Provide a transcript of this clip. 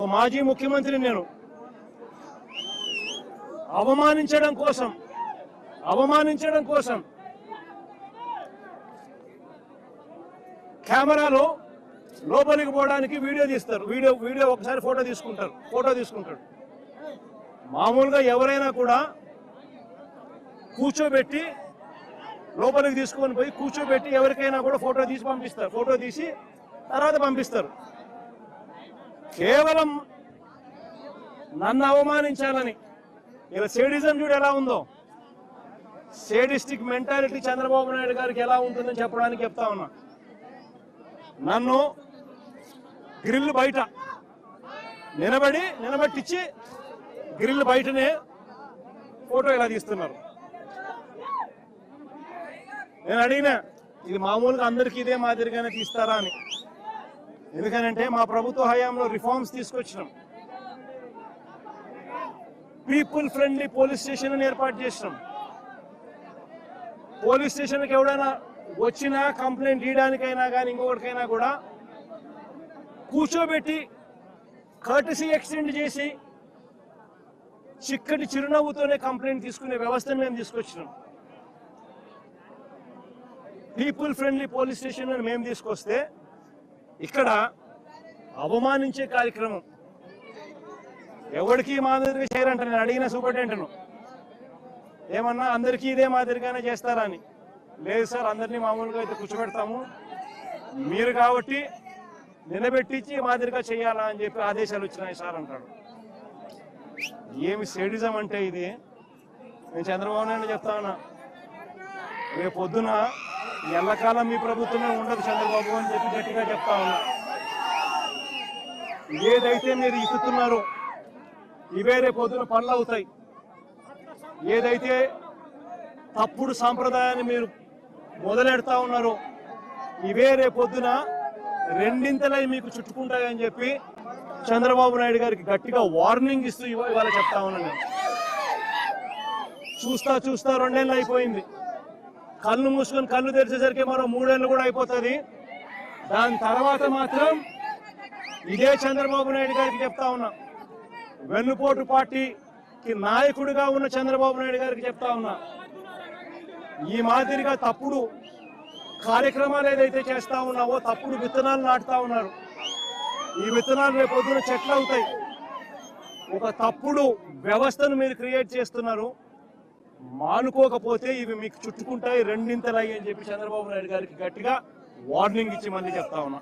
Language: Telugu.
మాజీ ముఖ్యమంత్రి నేను అవమానించడం కోసం కెమెరాలో లోపలికి పోవడానికి వీడియో తీస్తారు. వీడియో ఒకసారి ఫోటో తీసుకుంటాడు. మామూలుగా ఎవరైనా కూడా కూర్చోబెట్టి లోపలికి తీసుకొని పోయి కూర్చోబెట్టి ఎవరికైనా కూడా ఫోటో తీసి పంపిస్తారు. ఫోటో తీసి తర్వాత పంపిస్తారు. కేవలం నన్ను అవమానించాలని ఇలా సేడిజం చూడు ఎలా ఉందో, సేడిస్టిక్ మెంటాలిటీ చంద్రబాబు నాయుడు గారికి ఎలా ఉంటుందని చెప్పడానికి చెప్తా ఉన్నా. నన్ను గ్రిల్ బయట నిలబెట్టించి గ్రిల్ బయటనే ఫోటో ఇలా తీస్తున్నారు. నేను అడిగినా ఇది మామూలుగా అందరికీ ఇదే మాదిరిగానే తీస్తారా అని. ఎందుకనంటే మా ప్రభుత్వ హయాంలో రిఫార్మ్స్ తీసుకొచ్చినాం. పీపుల్ ఫ్రెండ్లీ పోలీస్ స్టేషన్ ఏర్పాటు చేసినాం. పోలీస్ స్టేషన్కి ఎవడైనా వచ్చినా కంప్లైంట్ ఇవ్వడానికైనా కానీ ఇంకొకటికైనా కూడా కూర్చోబెట్టి కర్టసీ ఎక్స్టెండ్ చేసి చిక్కటి చిరునవ్వుతోనే కంప్లైంట్ తీసుకునే వ్యవస్థను మేము తీసుకొచ్చినాం. పీపుల్ ఫ్రెండ్లీ పోలీస్ స్టేషన్ అని మేము తీసుకొస్తే ఇక్కడ అవమానించే కార్యక్రమం ఎవరికి మాదిరిగా చేయరంట. నేను అడిగిన సూపరింటెండెంట్ను ఏమన్నా అందరికీ ఇదే మాదిరిగానే చేస్తారా అని. లేదు సార్, అందరినీ మామూలుగా అయితే కూర్చోబెడతాము, మీరు కాబట్టి నిలబెట్టించి మాదిరిగా చేయాలా అని చెప్పి ఆదేశాలు వచ్చినాయి సార్ అంటాడు. ఏమి సేడిజం అంటే ఇది. నేను చంద్రబాబు నాయుడు చెప్తా ఉన్నా, రేపు పొద్దున ఎల్లకాలం మీ ప్రభుత్వమే ఉండదు చంద్రబాబు అని చెప్పి గట్టిగా చెప్తా ఉన్నా. ఏదైతే మీరు ఇస్తున్నారో ఇవే రేపు పొద్దున పనులు అవుతాయి. ఏదైతే తప్పుడు సాంప్రదాయాన్ని మీరు మొదలెడతా ఉన్నారో ఇవే రేపు పొద్దున రెండింతలై మీకు చుట్టుకుంటాయని చెప్పి చంద్రబాబు నాయుడు గారికి గట్టిగా వార్నింగ్ ఇస్తూ ఇవాళ చెప్తా ఉన్నాను. చూస్తా 2 ఏళ్ళు అయిపోయింది. కళ్ళు మూసుకొని కళ్ళు తెరిచేసరికి మరో 3 ఏళ్ళు కూడా అయిపోతుంది. దాని తర్వాత మాత్రం ఇదే చంద్రబాబు నాయుడు గారికి చెప్తా ఉన్నా, వెన్నుపోటు పార్టీకి నాయకుడిగా ఉన్న చంద్రబాబు నాయుడు గారికి చెప్తా ఉన్నా, ఈ మాదిరిగా తప్పుడు కార్యక్రమాలు ఏదైతే చేస్తా ఉన్నావో, తప్పుడు విత్తనాలు నాటుతా ఉన్నారు. ఈ విత్తనాలు రేపు పొద్దున చెట్లు అవుతాయి. ఒక తప్పుడు వ్యవస్థను మీరు క్రియేట్ చేస్తున్నారు. మానుకోకపోతే ఇవి మీకు చుట్టుకుంటాయి రెండింతలయ్యి అని చెప్పి చంద్రబాబు నాయుడు గారికి గట్టిగా వార్నింగ్ ఇచ్చి మళ్ళీ చెప్తా ఉన్నా.